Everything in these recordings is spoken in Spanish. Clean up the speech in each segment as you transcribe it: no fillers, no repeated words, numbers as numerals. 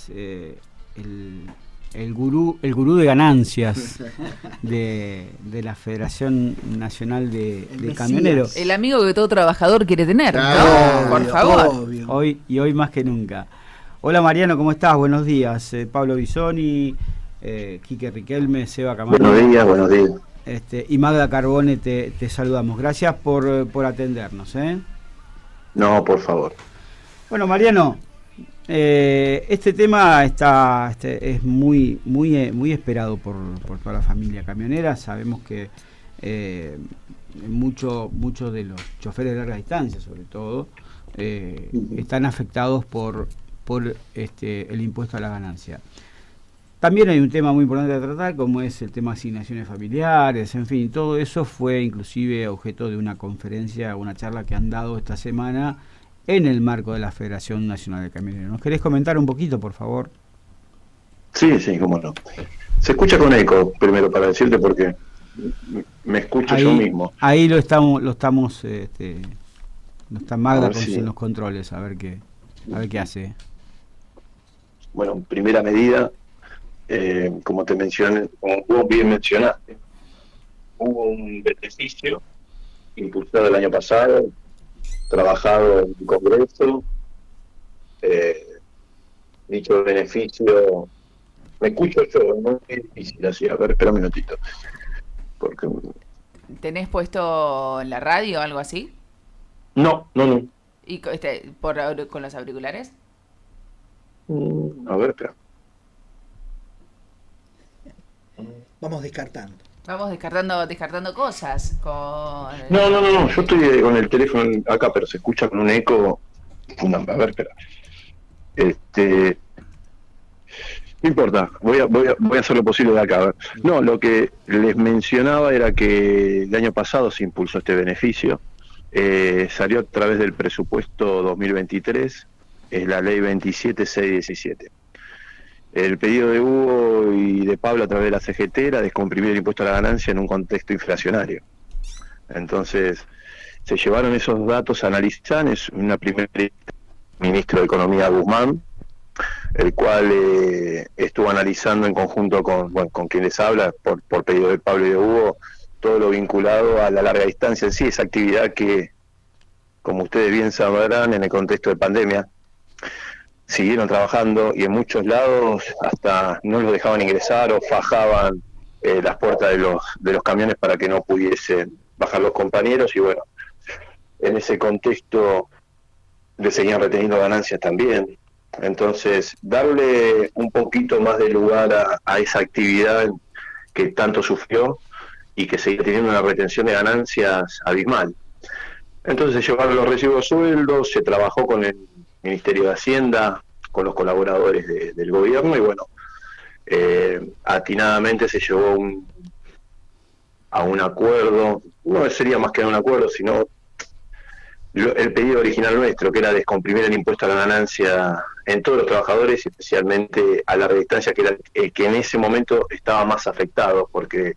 es el gurú de ganancias de la Federación Nacional de Camioneros. El amigo que todo trabajador quiere tener, Claro, ¿no? Por favor. Obvio. Hoy más que nunca. Hola Mariano, ¿cómo estás? Buenos días. Pablo Bisoni, Quique Riquelme, Seba Camargo. Buenos días. Y Magda Carbone, te saludamos. Gracias por atendernos. No, por favor. Bueno, Mariano, este tema es muy esperado por toda la familia camionera. Sabemos que muchos de los choferes de larga distancia, sobre todo, están afectados por el impuesto a la ganancia. También hay un tema muy importante a tratar, como es el tema de asignaciones familiares, en fin, todo eso fue inclusive objeto de una conferencia, una charla que han dado esta semana en el marco de la Federación Nacional de Camioneros. ¿Nos querés comentar un poquito, por favor? Sí, cómo no. Se escucha con eco, primero, para decirte, porque me escucho ahí, yo mismo. Ahí lo está Magda sí. En los controles, a ver qué hace. Bueno, primera medida, como vos bien mencionaste, hubo un beneficio impulsado el año pasado, trabajado en el Congreso. Dicho beneficio, me escucho yo, no es difícil así. A ver, espera un minutito, porque ¿Tenés puesto en la radio o algo así? no. ¿Y con los auriculares? A ver, espera. Vamos descartando. Vamos descartando cosas. No, yo estoy con el teléfono acá, pero se escucha con un eco. A ver, espera. No importa, voy a hacer lo posible de acá. A ver. No, lo que les mencionaba era que el año pasado se impulsó este beneficio. Salió a través del presupuesto 2023, es la ley 27617. El pedido de Hugo y de Pablo a través de la CGT era descomprimir el impuesto a la ganancia en un contexto inflacionario. Entonces, se llevaron esos datos a analizar. Es una primera ministro de Economía, Guzmán, el cual estuvo analizando en conjunto con quien les habla, por pedido de Pablo y de Hugo, todo lo vinculado a la larga distancia en sí, esa actividad que, como ustedes bien sabrán, en el contexto de pandemia, siguieron trabajando y en muchos lados hasta no los dejaban ingresar o fajaban las puertas de los camiones para que no pudiesen bajar los compañeros, y bueno, en ese contexto le seguían reteniendo ganancias también. Entonces, darle un poquito más de lugar a esa actividad que tanto sufrió y que seguía teniendo una retención de ganancias abismal. Entonces se llevaron los recibos de sueldos, se trabajó con el Ministerio de Hacienda, con los colaboradores del gobierno, y bueno, atinadamente se llegó a un acuerdo. No sería más que un acuerdo, sino el pedido original nuestro, que era descomprimir el impuesto a la ganancia en todos los trabajadores, especialmente a larga distancia, que era el que en ese momento estaba más afectado, porque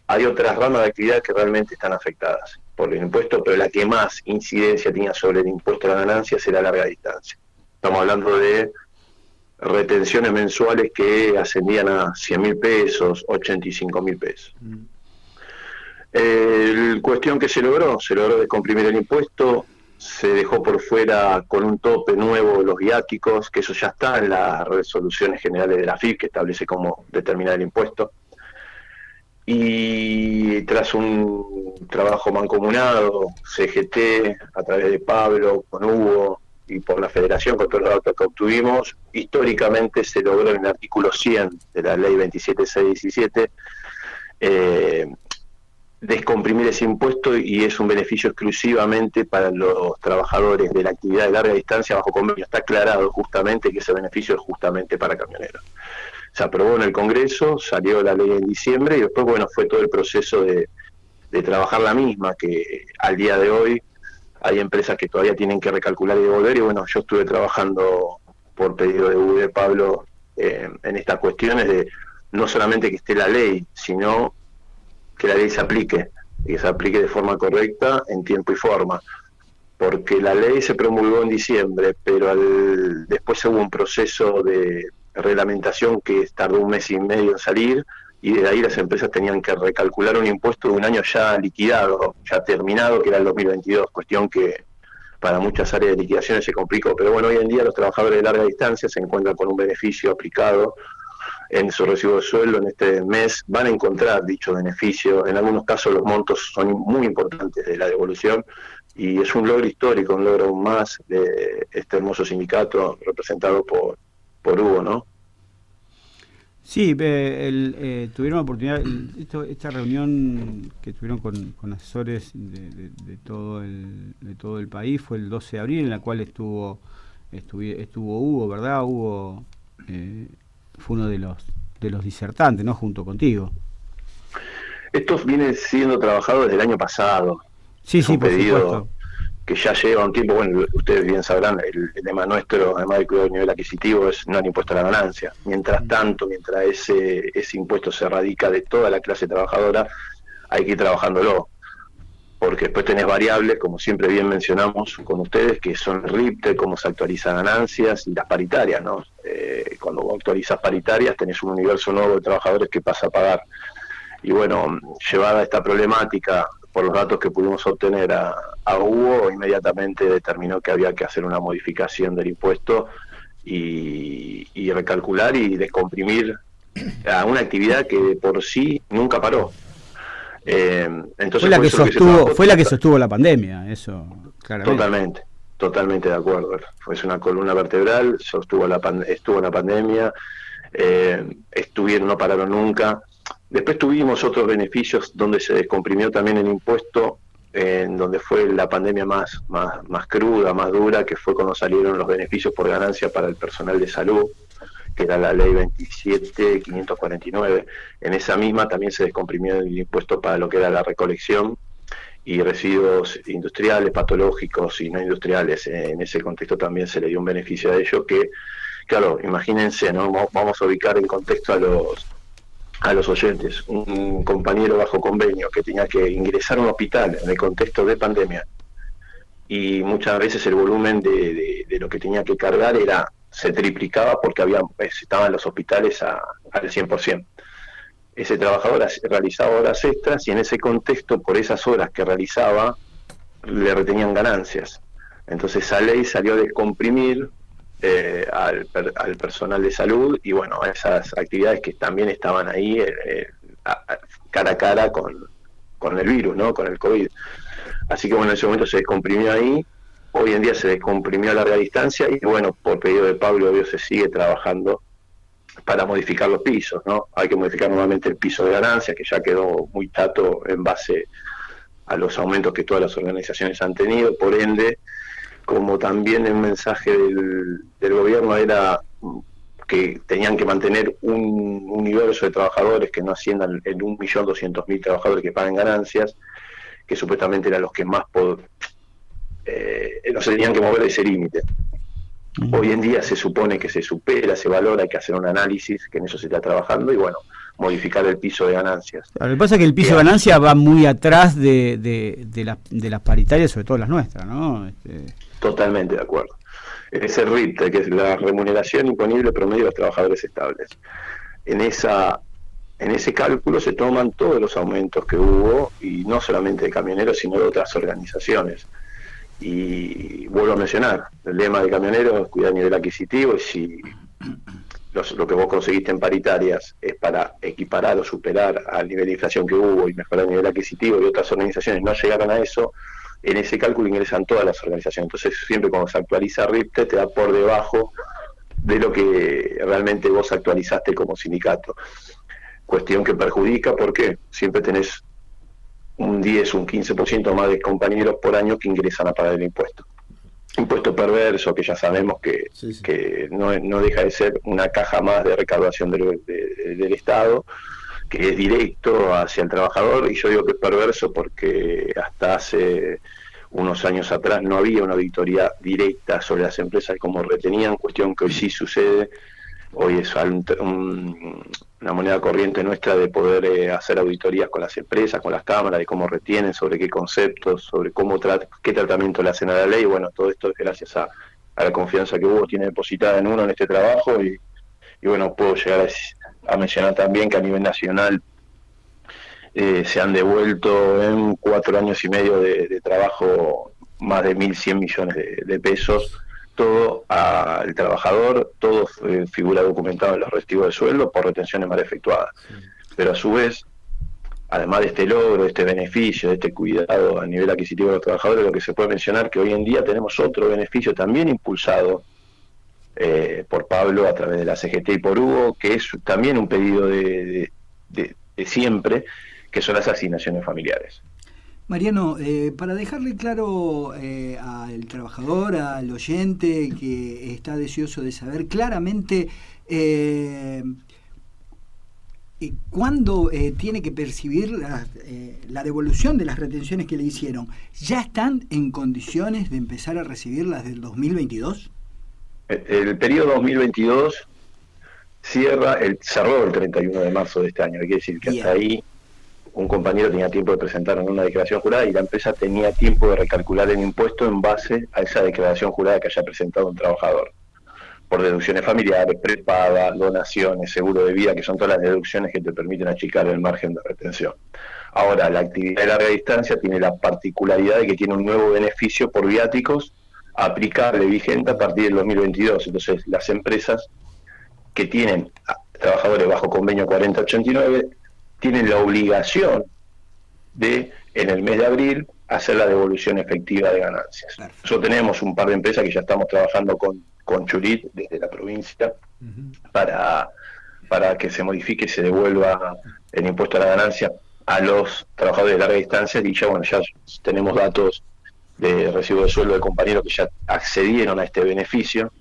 hay otras ramas de actividad que realmente están afectadas por el impuesto, pero la que más incidencia tenía sobre el impuesto a la ganancia era la larga distancia. Estamos hablando de retenciones mensuales que ascendían a 100.000 pesos, 85.000 pesos. Cuestión que se logró descomprimir el impuesto, se dejó por fuera con un tope nuevo los viáticos, que eso ya está en las resoluciones generales de la AFIP, que establece cómo determinar el impuesto. Y tras un trabajo mancomunado, CGT, a través de Pablo, con Hugo y por la Federación, con todos los datos que obtuvimos, históricamente se logró en el artículo 100 de la ley 27617 descomprimir ese impuesto, y es un beneficio exclusivamente para los trabajadores de la actividad de larga distancia bajo convenio. Está aclarado justamente que ese beneficio es justamente para camioneros. Se aprobó en el Congreso, salió la ley en diciembre, y después, bueno, fue todo el proceso de trabajar la misma, que al día de hoy hay empresas que todavía tienen que recalcular y devolver, y bueno, yo estuve trabajando por pedido de Hugo y de Pablo en estas cuestiones de no solamente que esté la ley, sino que la ley se aplique, y que se aplique de forma correcta, en tiempo y forma. porque la ley se promulgó en diciembre, pero después hubo un proceso de reglamentación que tardó 1 mes y medio en salir, y de ahí las empresas tenían que recalcular un impuesto de un año ya liquidado, ya terminado, que era el 2022, cuestión que para muchas áreas de liquidaciones se complicó. Pero bueno, hoy en día los trabajadores de larga distancia se encuentran con un beneficio aplicado en su recibo de sueldo en este mes, van a encontrar dicho beneficio. En algunos casos los montos son muy importantes de la devolución, y es un logro histórico, un logro más de este hermoso sindicato representado por Hugo, ¿no? Sí, tuvieron oportunidad, esta reunión que tuvieron con asesores de todo el país fue el 12 de abril, en la cual estuvo Hugo, ¿verdad? Hugo fue uno de los disertantes, ¿no? Junto contigo. Esto viene siendo trabajado desde el año pasado. Sí, es un por pedido supuesto, que ya lleva un tiempo. Bueno, ustedes bien sabrán, el lema nuestro, además de cuidar el nivel adquisitivo, es no al impuesto a la ganancia. Mientras tanto, mientras ese impuesto se radica de toda la clase trabajadora, hay que ir trabajándolo, porque después tenés variables, como siempre bien mencionamos con ustedes, que son RIPTE, cómo se actualizan ganancias, y las paritarias, ¿no? Cuando vos actualizas paritarias, tenés un universo nuevo de trabajadores que pasa a pagar. Y bueno, llevada esta problemática, por los datos que pudimos obtener a Hugo, inmediatamente determinó que había que hacer una modificación del impuesto y recalcular y descomprimir a una actividad que de por sí nunca paró. Entonces fue la que sostuvo la pandemia, eso claramente. Totalmente de acuerdo. Fue una columna vertebral, estuvo en la pandemia, no pararon nunca. Después tuvimos otros beneficios donde se descomprimió también el impuesto, en donde fue la pandemia más cruda, más dura, que fue cuando salieron los beneficios por ganancia para el personal de salud, que era la ley 27.549. En esa misma también se descomprimió el impuesto para lo que era la recolección y residuos industriales, patológicos y no industriales. En ese contexto también se le dio un beneficio a ellos que, claro, imagínense, ¿no? Vamos a ubicar en contexto a los oyentes. Un compañero bajo convenio que tenía que ingresar a un hospital en el contexto de pandemia, y muchas veces el volumen de lo que tenía que cargar se triplicaba porque estaban los hospitales al 100%. Ese trabajador realizaba horas extras, y en ese contexto, por esas horas que realizaba, le retenían ganancias. Entonces esa ley salió a descomprimir al personal de salud, y bueno, esas actividades que también estaban ahí cara a cara con el virus, ¿no? Con el COVID. Así que bueno, en ese momento se descomprimió ahí. Hoy en día se descomprimió a larga distancia, y bueno, por pedido de Pablo, obvio, se sigue trabajando para modificar los pisos, ¿no? Hay que modificar nuevamente el piso de ganancia, que ya quedó muy tato en base a los aumentos que todas las organizaciones han tenido. Por ende, como también el mensaje del gobierno era que tenían que mantener un universo de trabajadores que no asciendan en 1.200.000 trabajadores que pagan ganancias, que supuestamente eran los que más no se tenían que mover de ese límite. Hoy en día se supone que se supera, se valora, hay que hacer un análisis, que en eso se está trabajando, y bueno, modificar el piso de ganancias. Lo que pasa es que el piso de ganancia va muy atrás de las paritarias, sobre todo las nuestras, ¿no? Totalmente de acuerdo. Es el RIPTE, que es la remuneración imponible promedio de los trabajadores estables. En ese cálculo se toman todos los aumentos que hubo, y no solamente de camioneros, sino de otras organizaciones. Y vuelvo a mencionar, el lema de camioneros es cuidar el nivel adquisitivo, y si lo que vos conseguiste en paritarias es para equiparar o superar al nivel de inflación que hubo y mejorar el nivel adquisitivo, y otras organizaciones no llegaron a eso, en ese cálculo ingresan todas las organizaciones. Entonces siempre cuando se actualiza RIPTE te da por debajo de lo que realmente vos actualizaste como sindicato. Cuestión que perjudica porque siempre tenés un 10, un 15% más de compañeros por año que ingresan a pagar el impuesto. Impuesto perverso, que ya sabemos que no deja de ser una caja más de recaudación del Estado, que es directo hacia el trabajador. Y yo digo que es perverso porque hasta hace unos años atrás no había una auditoría directa sobre las empresas como retenían, cuestión que hoy sí sucede, Hoy es una moneda corriente nuestra de poder hacer auditorías con las empresas, con las cámaras, de cómo retienen, sobre qué conceptos, sobre qué tratamiento le hacen a la ley. Bueno, todo esto es gracias a la confianza que Hugo tiene depositada en uno en este trabajo y bueno, puedo llegar a mencionar también que a nivel nacional se han devuelto en 4 años y medio de trabajo más de 1.100 millones de pesos, todo al trabajador, todo figura documentado en los recibos de sueldo por retenciones mal efectuadas. Pero a su vez, además de este logro, de este beneficio, de este cuidado a nivel adquisitivo de los trabajadores, lo que se puede mencionar que hoy en día tenemos otro beneficio también impulsado por Pablo a través de la CGT y por Hugo, que es también un pedido de siempre, que son las asignaciones familiares. Mariano, para dejarle claro al trabajador, al oyente que está deseoso de saber claramente cuándo tiene que percibir la devolución de las retenciones que le hicieron, ¿ya están en condiciones de empezar a recibirlas del 2022? El periodo 2022 cerró el 31 de marzo de este año, quiere decir que hasta ahí un compañero tenía tiempo de presentar una declaración jurada y la empresa tenía tiempo de recalcular el impuesto en base a esa declaración jurada que haya presentado un trabajador, por deducciones familiares, prepaga, donaciones, seguro de vida, que son todas las deducciones que te permiten achicar el margen de retención. Ahora, la actividad de larga distancia tiene la particularidad de que tiene un nuevo beneficio por viáticos aplicable, vigente a partir del 2022. Entonces, las empresas que tienen trabajadores bajo convenio 4089 tienen la obligación de, en el mes de abril, hacer la devolución efectiva de ganancias. Perfecto. Nosotros tenemos un par de empresas que ya estamos trabajando con Churit desde la provincia para que se modifique y se devuelva el impuesto a la ganancia a los trabajadores de larga distancia, y ya tenemos datos de recibo de sueldo de compañeros que ya accedieron a este beneficio.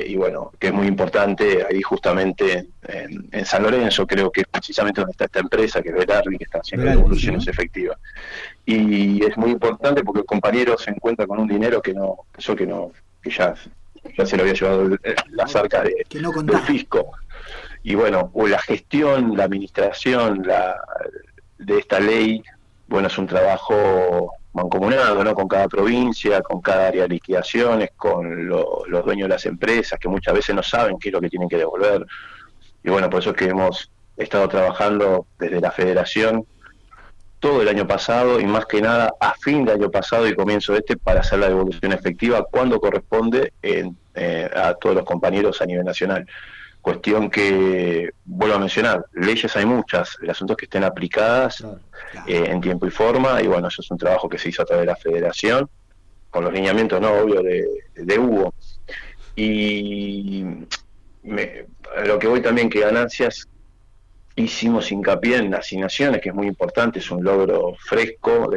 Y bueno, que es muy importante ahí justamente en San Lorenzo, creo que es precisamente donde está esta empresa, que es Berardi, que está haciendo devoluciones efectivas. Y es muy importante porque el compañero se encuentra con un dinero que ya se lo había llevado las arcas del fisco. Y bueno, la gestión, la administración de esta ley, bueno, es un trabajo mancomunado, ¿no? Con cada provincia, con cada área de liquidaciones, con los dueños de las empresas, que muchas veces no saben qué es lo que tienen que devolver. Y bueno, por eso es que hemos estado trabajando desde la federación todo el año pasado, y más que nada a fin de año pasado y comienzo de para hacer la devolución efectiva cuando corresponde a todos los compañeros a nivel nacional. Cuestión que, vuelvo a mencionar, leyes hay muchas, el asunto es que estén aplicadas en tiempo y forma, y bueno, eso es un trabajo que se hizo a través de la federación, con los lineamientos, no obvio, de Hugo. Y lo que voy también, que ganancias, hicimos hincapié en asignaciones, que es muy importante, es un logro fresco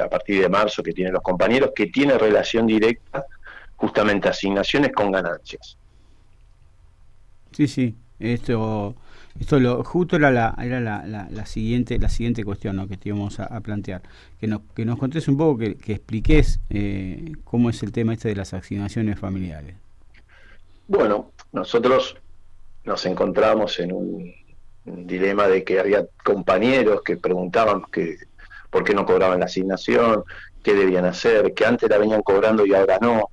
a partir de marzo que tienen los compañeros, que tiene relación directa justamente asignaciones con ganancias. Sí, esto justo era la siguiente cuestión, ¿no?, que te íbamos a plantear, que nos contés un poco, que expliques cómo es el tema de las asignaciones familiares. Bueno, nosotros nos encontramos en un dilema de que había compañeros que preguntaban por qué no cobraban la asignación, qué debían hacer, que antes la venían cobrando y ahora no.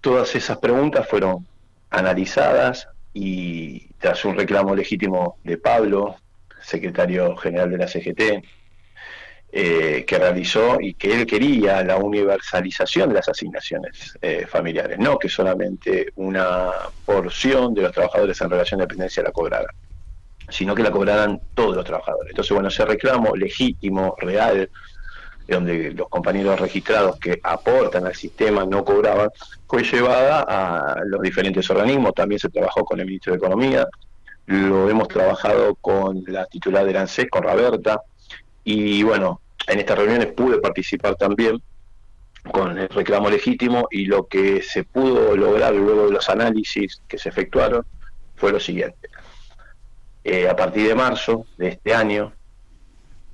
Todas esas preguntas fueron analizadas, y tras un reclamo legítimo de Pablo, secretario general de la CGT, que realizó, y que él quería la universalización de las asignaciones familiares, no que solamente una porción de los trabajadores en relación de dependencia la cobraran, sino que la cobraran todos los trabajadores. Entonces, bueno, ese reclamo legítimo, real, donde los compañeros registrados que aportan al sistema no cobraban, fue llevada a los diferentes organismos. También se trabajó con el ministro de Economía, lo hemos trabajado con la titular del ANSES, con Roberta, y bueno, en estas reuniones pude participar también con el reclamo legítimo, y lo que se pudo lograr luego de los análisis que se efectuaron fue lo siguiente. A partir de marzo de este año,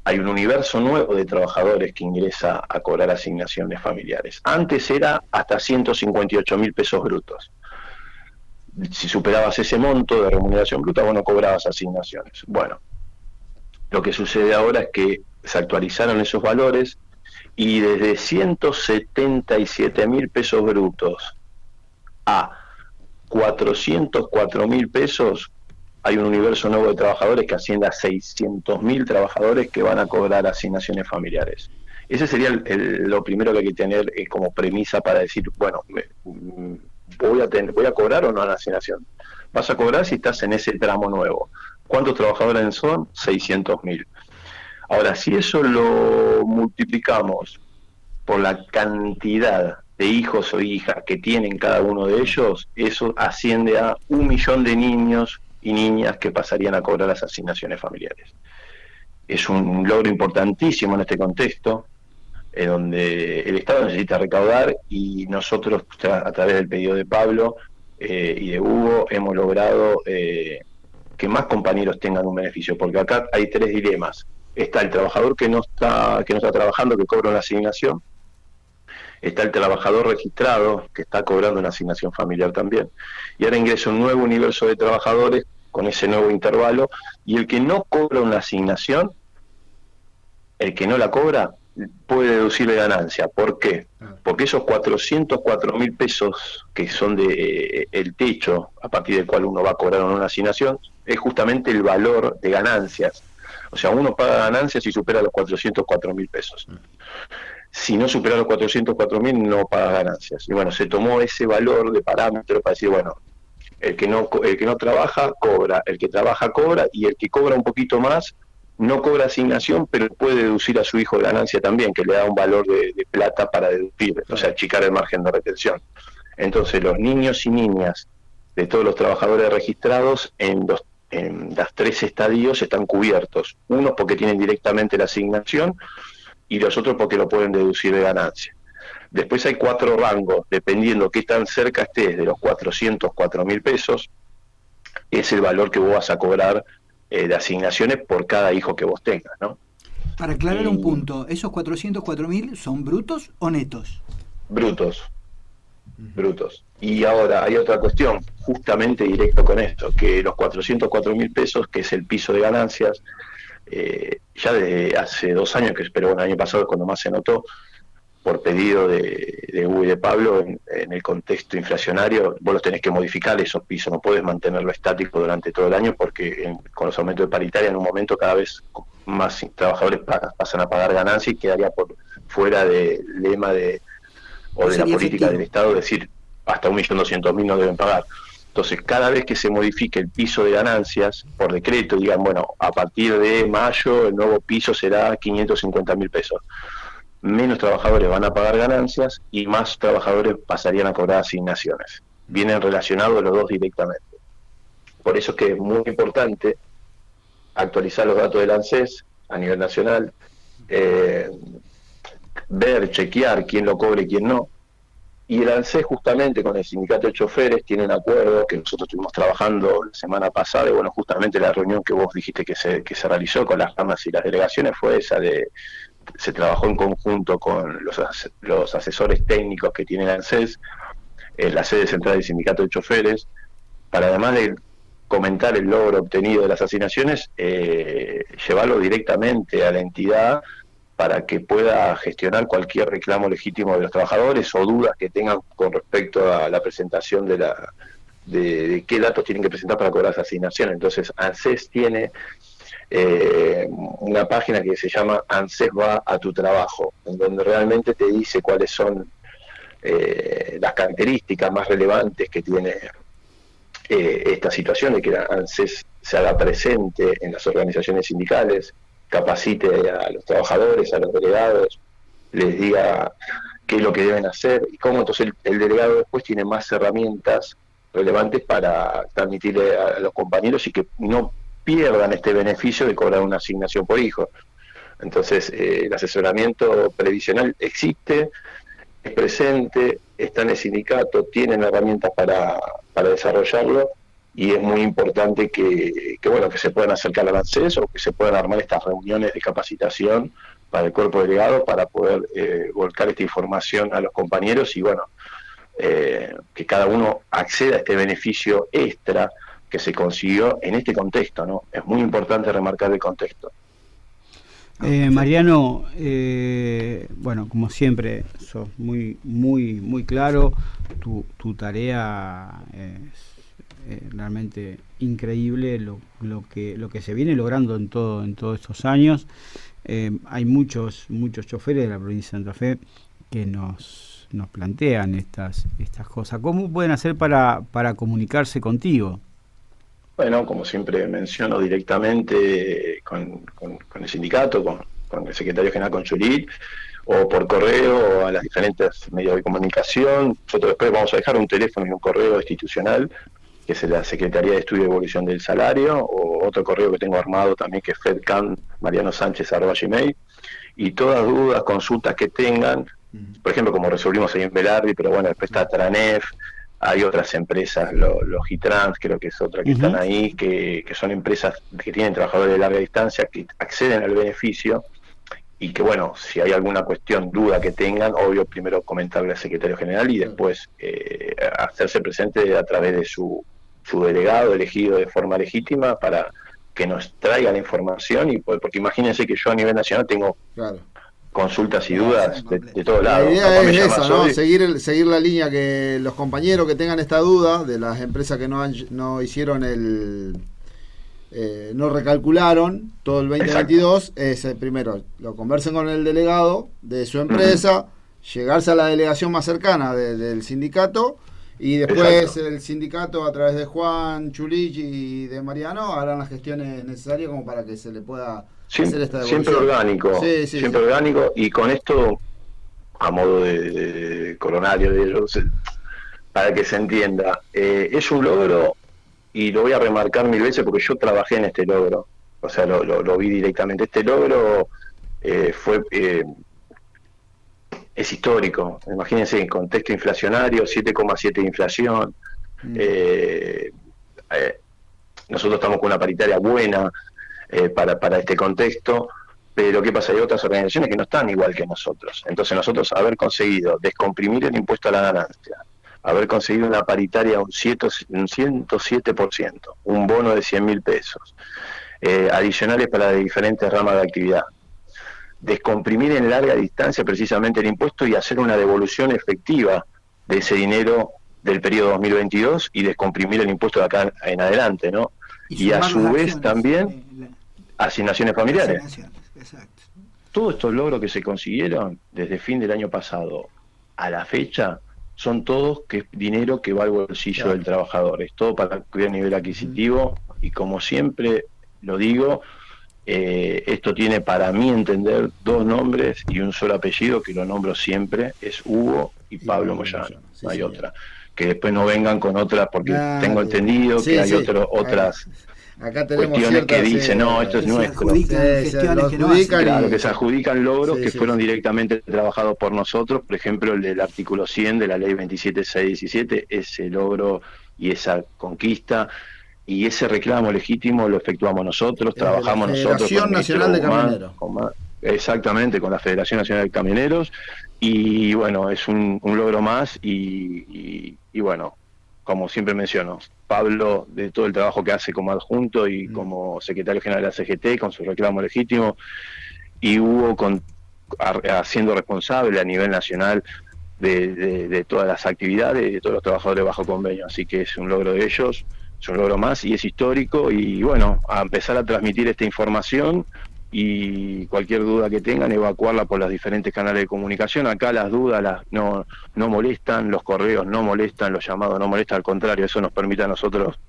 hay un universo nuevo de trabajadores que ingresa a cobrar asignaciones familiares. Antes era hasta 158.000 pesos brutos. si superabas ese monto de remuneración bruta, vos no cobrabas asignaciones. Bueno, lo que sucede ahora es que se actualizaron esos valores y desde 177.000 pesos brutos a 404.000 pesos hay un universo nuevo de trabajadores que asciende a 600.000 trabajadores que van a cobrar asignaciones familiares. Ese sería lo primero que hay que tener como premisa para decir, bueno, voy a cobrar o no la asignación. Vas a cobrar si estás en ese tramo nuevo. ¿Cuántos trabajadores son? 600.000. Ahora, si eso lo multiplicamos por la cantidad de hijos o hijas que tienen cada uno de ellos, eso asciende a 1 millón de niños y niñas que pasarían a cobrar las asignaciones familiares. Es un logro importantísimo en este contexto, donde el Estado necesita recaudar, y nosotros, a través del pedido de Pablo y de Hugo, hemos logrado que más compañeros tengan un beneficio, porque acá hay 3 dilemas. Está el trabajador que no está trabajando, que cobra una asignación. Está el trabajador registrado, que está cobrando una asignación familiar también. Y ahora ingresa un nuevo universo de trabajadores con ese nuevo intervalo, y el que no cobra una asignación, el que no la cobra, puede deducirle ganancia. ¿Por qué? Porque esos 404.000 pesos que son de el techo a partir del cual uno va a cobrar una asignación, es justamente el valor de ganancias. O sea, uno paga ganancias si supera los 404.000 pesos. Si no supera los 404.000, no paga ganancias. Y bueno, se tomó ese valor de parámetro para decir, bueno, el que no trabaja, cobra. El que trabaja, cobra. Y el que cobra un poquito más, no cobra asignación, pero puede deducir a su hijo ganancia también, que le da un valor de plata para deducir, o sea, achicar el margen de retención. Entonces, los niños y niñas de todos los trabajadores registrados en las 3 estadios están cubiertos. Unos porque tienen directamente la asignación y los otros porque lo pueden deducir de ganancia. Después hay 4 rangos, dependiendo qué tan cerca estés de los 404.000 pesos, es el valor que vos vas a cobrar de asignaciones por cada hijo que vos tengas, ¿no? Para aclarar un punto, ¿esos 404.000 son brutos o netos? Brutos. Y ahora hay otra cuestión, justamente directo con esto, que los 404.000 pesos, que es el piso de ganancias, ya desde hace 2 años, pero bueno, el año pasado es cuando más se notó, por pedido de Hugo y de Pablo, en el contexto inflacionario, vos los tenés que modificar esos pisos, no podés mantenerlo estático durante todo el año, porque con los aumentos de paritaria en un momento cada vez más trabajadores pasan a pagar ganancias y quedaría por fuera del lema de la política del Estado, decir hasta 1.200.000 no deben pagar. Entonces, cada vez que se modifique el piso de ganancias por decreto, digan, bueno, a partir de mayo el nuevo piso será 550.000 pesos. Menos trabajadores van a pagar ganancias y más trabajadores pasarían a cobrar asignaciones. Vienen relacionados los dos directamente. Por eso es que es muy importante actualizar los datos del ANSES a nivel nacional, ver, chequear quién lo cobre y quién no. Y el ANSES, justamente con el sindicato de choferes, tiene un acuerdo que nosotros estuvimos trabajando la semana pasada, y bueno, justamente la reunión que vos dijiste que se realizó con las ramas y las delegaciones fue esa se trabajó en conjunto con los asesores técnicos que tiene el ANSES, la sede central del sindicato de choferes, para, además de comentar el logro obtenido de las asignaciones, llevarlo directamente a la entidad para que pueda gestionar cualquier reclamo legítimo de los trabajadores o dudas que tengan con respecto a la presentación de qué datos tienen que presentar para cobrar las asignaciones. Entonces, ANSES tiene una página que se llama ANSES va a tu trabajo, en donde realmente te dice cuáles son las características más relevantes que tiene esta situación de que ANSES se haga presente en las organizaciones sindicales, capacite a los trabajadores, a los delegados, les diga qué es lo que deben hacer y cómo. Entonces el delegado después tiene más herramientas relevantes para transmitirle a los compañeros y que no pierdan este beneficio de cobrar una asignación por hijo. Entonces el asesoramiento previsional existe, es presente, está en el sindicato, tienen herramientas para desarrollarlo, y es muy importante que se puedan acercar al ANSES o que se puedan armar estas reuniones de capacitación para el cuerpo delegado para poder volcar esta información a los compañeros y que cada uno acceda a este beneficio extra que se consiguió en este contexto, ¿no? Es muy importante remarcar el contexto. Mariano, bueno, como siempre, sos muy claro. Tu tarea es realmente increíble, lo que se viene logrando en todos estos años. Hay muchos choferes de la provincia de Santa Fe que nos plantean estas cosas. ¿Cómo pueden hacer para comunicarse contigo? Bueno, como siempre menciono, directamente con el sindicato, con el secretario general, con Chulit, o por correo, o a las diferentes medios de comunicación. Nosotros después vamos a dejar un teléfono y un correo institucional, que es la Secretaría de Estudio y Evolución del Salario, o otro correo que tengo armado también, que es fedcan@gmail, y todas dudas, consultas que tengan, por ejemplo, como resolvimos ahí en Velarde, pero bueno, después está Tranef, hay otras empresas, Logitrans, creo que es otra que están ahí, que son empresas que tienen trabajadores de larga distancia, que acceden al beneficio, y que bueno, si hay alguna cuestión, duda que tengan, obvio, primero comentarle al secretario general y después hacerse presente a través de su delegado elegido de forma legítima para que nos traiga la información, y porque imagínense que yo a nivel nacional tengo consultas y dudas de todos lados. La idea es esa, ¿no? Seguir la línea, que los compañeros que tengan esta duda, de las empresas que no hicieron no recalcularon todo el 2022, primero lo conversen con el delegado de su empresa, llegarse a la delegación más cercana del sindicato, y después el sindicato, a través de Juan Chulich y de Mariano, harán las gestiones necesarias como para que se le pueda hacer esta devolución. Siempre orgánico, siempre orgánico, y con esto, a modo de coronario de ellos, para que se entienda, es un logro, y lo voy a remarcar 1000 veces porque yo trabajé en este logro, o sea, lo vi directamente. Este logro es histórico. Imagínense, en contexto inflacionario, 7,7 de inflación. Nosotros estamos con una paritaria buena para este contexto, pero ¿qué pasa? Hay otras organizaciones que no están igual que nosotros. Entonces nosotros, haber conseguido descomprimir el impuesto a la ganancia, haber conseguido una paritaria un 107%, un bono de 100.000 pesos, adicionales para las diferentes ramas de actividad, descomprimir en larga distancia precisamente el impuesto y hacer una devolución efectiva de ese dinero del periodo 2022 y descomprimir el impuesto de acá en adelante, ¿no? Y a su vez también asignaciones familiares. Exacto. Todos estos logros que se consiguieron desde fin del año pasado a la fecha son todos dinero que va al bolsillo del trabajador. Es todo para cuidar el nivel adquisitivo, y como siempre lo digo, esto tiene, para mí entender, 2 nombres y un solo apellido, que lo nombro siempre, es Hugo y Pablo Moyano. No hay otra. Que después no vengan con otras, porque tengo entendido que hay otras acá tenemos cuestiones que dicen, no, esto es nuestro. Claro, que se adjudican logros que fueron directamente trabajados por nosotros. Por ejemplo, el del artículo 100 de la ley 27617, ese logro y esa conquista y ese reclamo legítimo lo efectuamos nosotros, trabajamos nosotros. Federación Nacional de Camioneros. Exactamente, con la Federación Nacional de Camioneros, y bueno, es un logro más, y bueno, como siempre menciono, Pablo, de todo el trabajo que hace como adjunto y como secretario general de la CGT, con su reclamo legítimo, y Hugo siendo responsable a nivel nacional de todas las actividades, de todos los trabajadores bajo convenio. Así que es un logro de ellos, es un logro más y es histórico, y bueno, a empezar a transmitir esta información, y cualquier duda que tengan, evacuarla por los diferentes canales de comunicación. Acá las dudas no molestan, los correos no molestan, los llamados no molestan, al contrario, eso nos permite a nosotros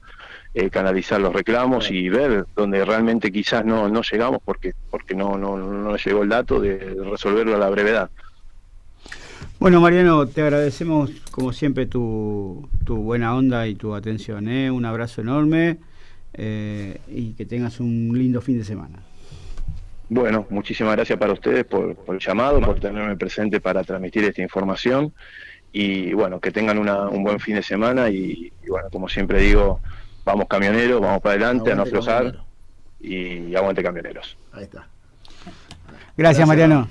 canalizar los reclamos y ver donde realmente quizás no llegamos porque no nos llegó el dato, de resolverlo a la brevedad. Bueno, Mariano, te agradecemos como siempre tu buena onda y tu atención, un abrazo enorme, y que tengas un lindo fin de semana. Bueno, muchísimas gracias para ustedes por el llamado, por tenerme presente para transmitir esta información, y bueno, que tengan un buen fin de semana, y bueno, como siempre digo, vamos camioneros, vamos para adelante, a no aflojar, y aguante camioneros. Ahí está. Gracias, Mariano.